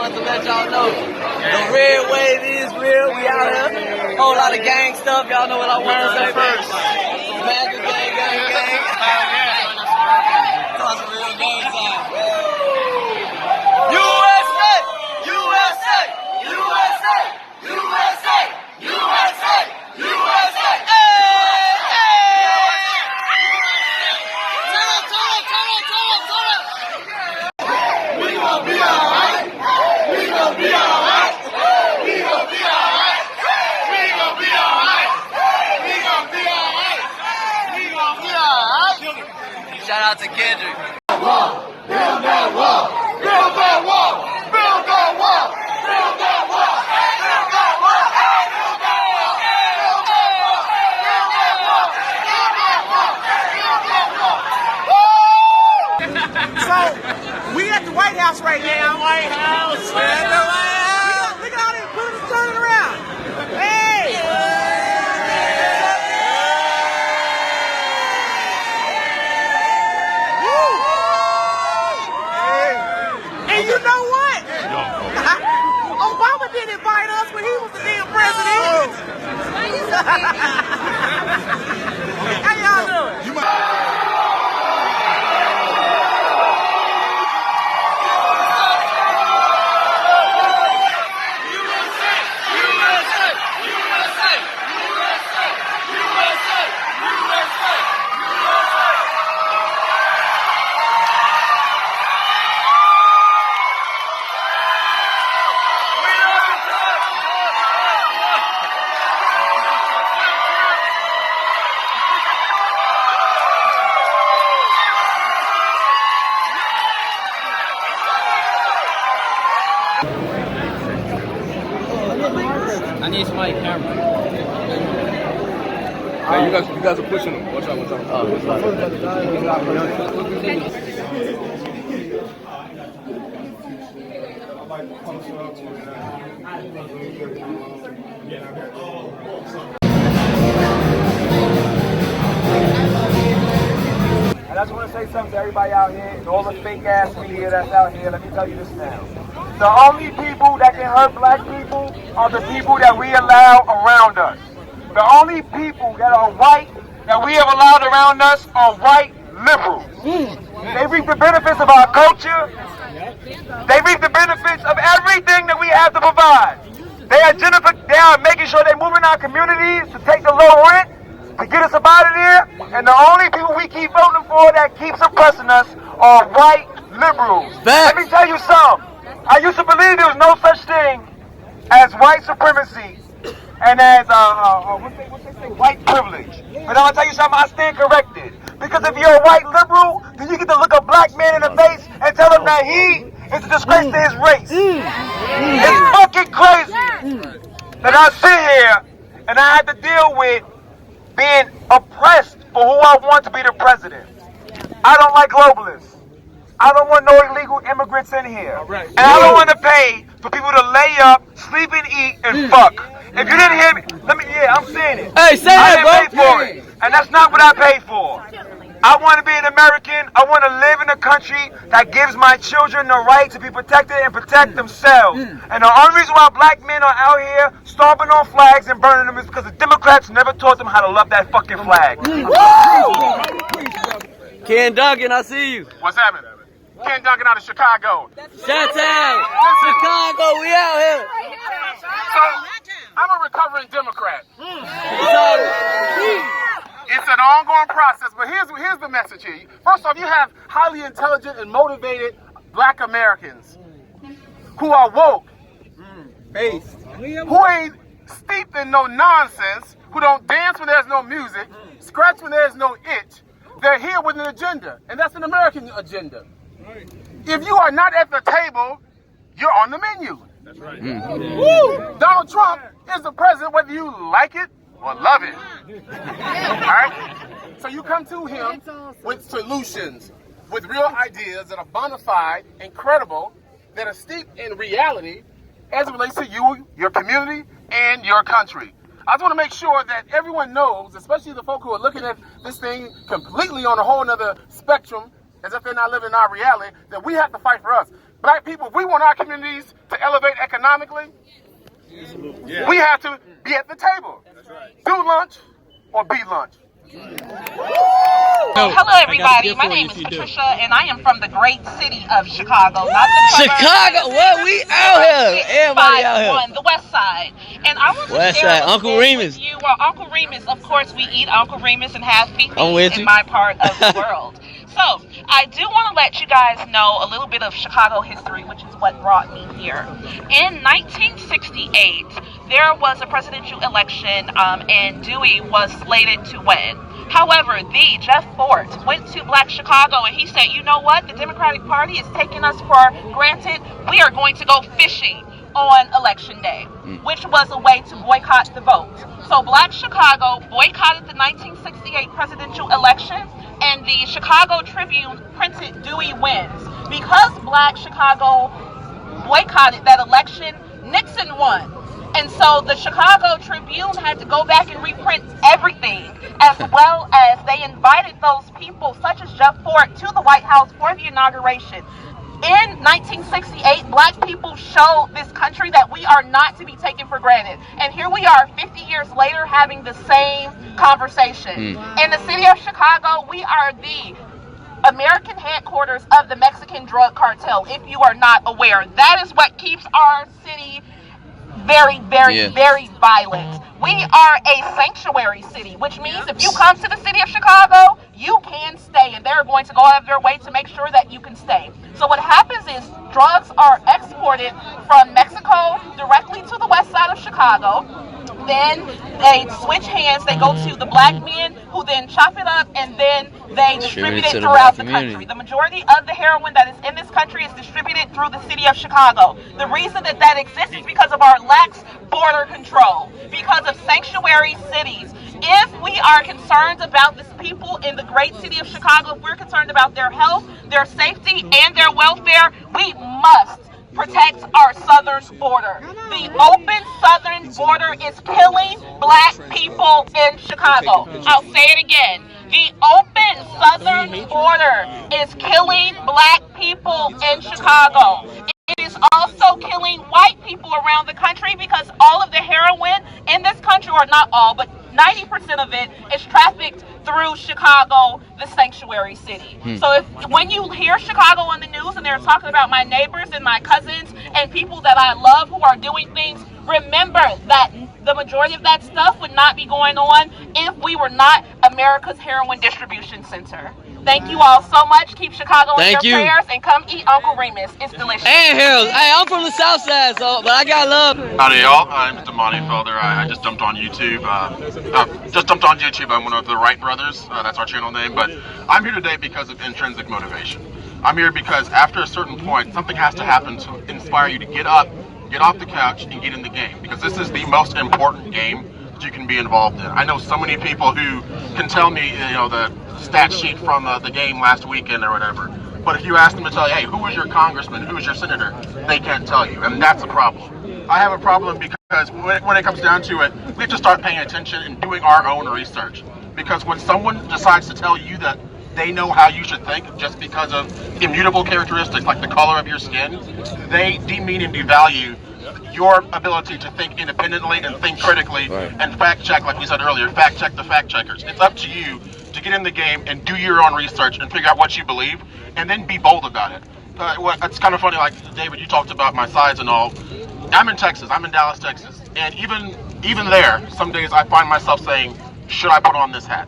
wanted to let y'all know the red wave is real. We out here. Whole lot of gang stuff. Y'all know what I want to say first. Magic gang, gang, gang. That's some real gang time. USA! USA! USA! USA! USA! USA! Shout out to Kendrick. Build that wall! Build that wall! Build that wall! Build that wall! Build that wall! Build that wall! Build that wall! Build that wall! Build that wall! So, we at the White House right now. White House. We're at the White House. Look at all these police turning around. Hey! And you know what? Obama didn't invite us when he was the damn president. How y'all doing? I need somebody camera. Hey, you guys are pushing them. Watch out. Oh, it's like I just want to say something to everybody out here and all the fake ass media that's out here. Let me tell you this now. The only people that can hurt black people are the people that we allow around us. The only people that are white that we have allowed around us are white liberals. They reap the benefits of our culture. They reap the benefits of everything that we have to provide. They are making sure they're moving our communities to take the low rent, to get us up out of there, and the only people we keep voting for that keeps oppressing us are white liberals. Let me tell you something. I used to believe there was no such thing as white supremacy and as what they say, white privilege. But I'm gonna tell you something. I stand corrected, because if you're a white liberal, then you get to look a black man in the face and tell him that he is a disgrace to his race. It's fucking crazy that I sit here and I have to deal with being oppressed for who I want to be the president. I don't like globalists. I don't want no illegal immigrants in here. And I don't want to pay for people to lay up, sleep and eat, and fuck. If you didn't hear me, I'm saying it. Hey, say I it, bro. didn't pay for it. And that's not what I paid for. I want to be an American. I want to live in a country that gives my children the right to be protected and protect themselves. And the only reason why black men are out here stomping on flags and burning them is because the Democrats never taught them how to love that fucking flag. Ken Duncan, I see you. What's happening? Ken Duncan out of Chicago. Shout out. Chicago, we out here. So, I'm a recovering Democrat. It's an ongoing process, but here's the message here. First off, you have highly intelligent and motivated black Americans who are woke, who ain't steeped in no nonsense, who don't dance when there's no music, scratch when there's no itch. They're here with an agenda, and that's an American agenda. If you are not at the table, you're on the menu. That's right. Donald Trump is the president whether you like it or love it. Alright? So you come to him with solutions, with real ideas that are bona fide and credible, that are steeped in reality as it relates to you, your community, and your country. I just want to make sure that everyone knows, especially the folk who are looking at this thing completely on a whole other spectrum, as if they're not living in our reality, that we have to fight for us. Black people, if we want our communities to elevate economically, we have to be at the table. Do lunch or be lunch. Hello, everybody. My name is Patricia, and I am from the great city of Chicago. Not the Chicago, what? We out here. Everybody out here. On the west side. And I want to share Uncle Remus. with you. Well, Uncle Remus, of course, we eat Uncle Remus and have feet in my part of the world. So, I do want to let you guys know a little bit of Chicago history, which is what brought me here. In 1968, there was a presidential election, and Dewey was slated to win. However, Jeff Fort went to Black Chicago and he said, you know what? The Democratic Party is taking us for granted. We are going to go fishing on Election Day, which was a way to boycott the vote. So Black Chicago boycotted the 1968 presidential election, and the Chicago Tribune printed Dewey wins. Because Black Chicago boycotted that election, Nixon won. And so the Chicago Tribune had to go back and reprint everything, as well as they invited those people, such as Jeff Fort, to the White House for the inauguration. In 1968, Black people showed this country that we are not to be taken for granted. And here we are 50 years later having the same conversation. In the city of Chicago, we are the American headquarters of the Mexican drug cartel, if you are not aware. That is what keeps our city very, very violent. We are a sanctuary city, which means if you come to the city of Chicago, you can stay, and they're going to go out of their way to make sure that you can stay. So what happens is drugs are exported from Mexico directly to the west side of Chicago. Then they switch hands, they go to the black men who then chop it up and then they distribute it throughout the country. The majority of the heroin that is in this country is distributed through the city of Chicago. The reason that exists is because of our lax border control, because of sanctuary cities. If we are concerned about the people in the great city of Chicago, if we're concerned about their health, their safety, and their welfare, we must protect our southern border. The open southern border is killing Black people in Chicago. I'll say it again. The open southern border is killing Black people in Chicago. It is also killing white people around the country because all of the heroin in this country, or not all, but 90% of it is trafficked through Chicago, the sanctuary city. So when you hear Chicago on the news and they're talking about my neighbors and my cousins and people that I love who are doing things, remember that the majority of that stuff would not be going on if we were not America's heroin distribution center. Thank you all so much. Keep Chicago in your prayers and come eat Uncle Remus. It's delicious. And Harold, hey, I'm from the South Side, but I got love. Howdy, y'all. I'm Damani Felder. I just jumped on YouTube. I'm one of the Wright brothers. That's our channel name. But I'm here today because of intrinsic motivation. I'm here because after a certain point, something has to happen to inspire you to get up, get off the couch, and get in the game. Because this is the most important game that you can be involved in. I know so many people who can tell me, the stat sheet from the game last weekend or whatever. But if you ask them to tell you, hey, who was your congressman, who was your senator, they can't tell you. And that's a problem. I have a problem because when it comes down to it, we have to start paying attention and doing our own research. Because when someone decides to tell you that they know how you should think just because of immutable characteristics like the color of your skin, they demean and devalue your ability to think independently and think critically and fact check, like we said earlier, fact check the fact checkers. It's up to you to get in the game and do your own research and figure out what you believe and then be bold about it. It's kind of funny, like David, you talked about my sides and all. I'm in Texas, I'm in Dallas, Texas, and even there, some days I find myself saying, should I put on this hat?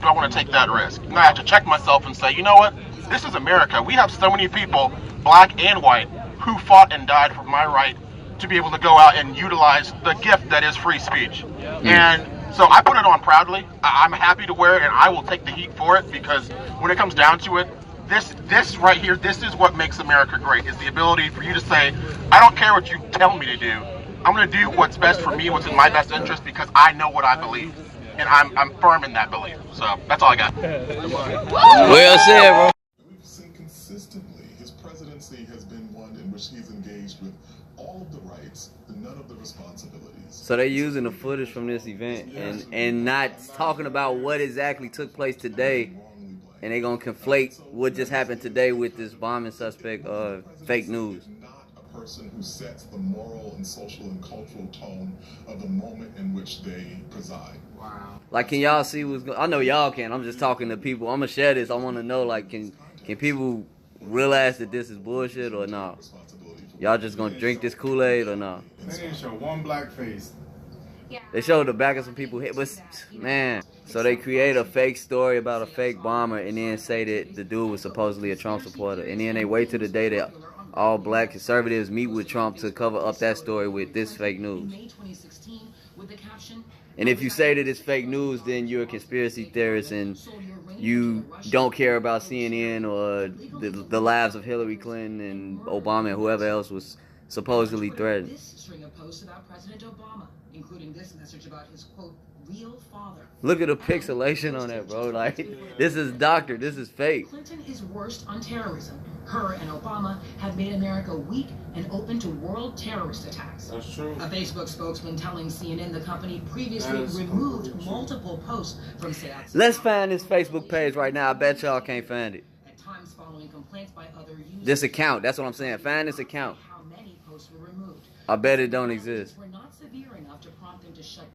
Do I want to take that risk? And I have to check myself and say, you know what? This is America. We have so many people, Black and white, who fought and died for my right to be able to go out and utilize the gift that is free speech. And so I put it on proudly. I'm happy to wear it, and I will take the heat for it, because when it comes down to it, this right here, this is what makes America great, is the ability for you to say, I don't care what you tell me to do. I'm going to do what's best for me, what's in my best interest, because I know what I believe, and I'm firm in that belief. So that's all I got. Well said, bro. We've seen consistently his presidency has been one in which he's engaged with all of the rights and none of the responsibilities. So they're using the footage from this event and not talking about what exactly took place today and they gonna conflate what just happened today with this bombing suspect fake news. Not a person who sets the moral and social and cultural tone of the moment in which they preside. Wow. Like, can y'all see what's going? I know y'all can. I'm just talking to people. I'm gonna share this. I want to know, like, can people realize that this is bullshit or not? Y'all just gonna drink this Kool-Aid or not? They didn't show one black face. They showed the back of some people hit, but man, so they create a fake story about a fake bomber and then say that the dude was supposedly a Trump supporter, and then they wait till the day that all black conservatives meet with Trump to cover up that story with this fake news. And if you say that it's fake news, then you're a conspiracy theorist and you don't care about CNN or the lives of Hillary Clinton and Obama and whoever else was supposedly threatened. This string of posts about President Obama, including this message about his, quote, real father. Look at the pixelation on that, bro. Like, this is doctored. This is fake. Clinton is worst on terrorism. Her and Obama have made America weak and open to world terrorist attacks. That's true. A Facebook spokesman telling CNN the company previously removed multiple posts from Sayat's. Let's find this Facebook page right now. I bet y'all can't find it. At times following complaints by other users. This account. That's what I'm saying. Find this account. How many posts were removed. I bet it don't exist. Were not severe enough to prompt them to shut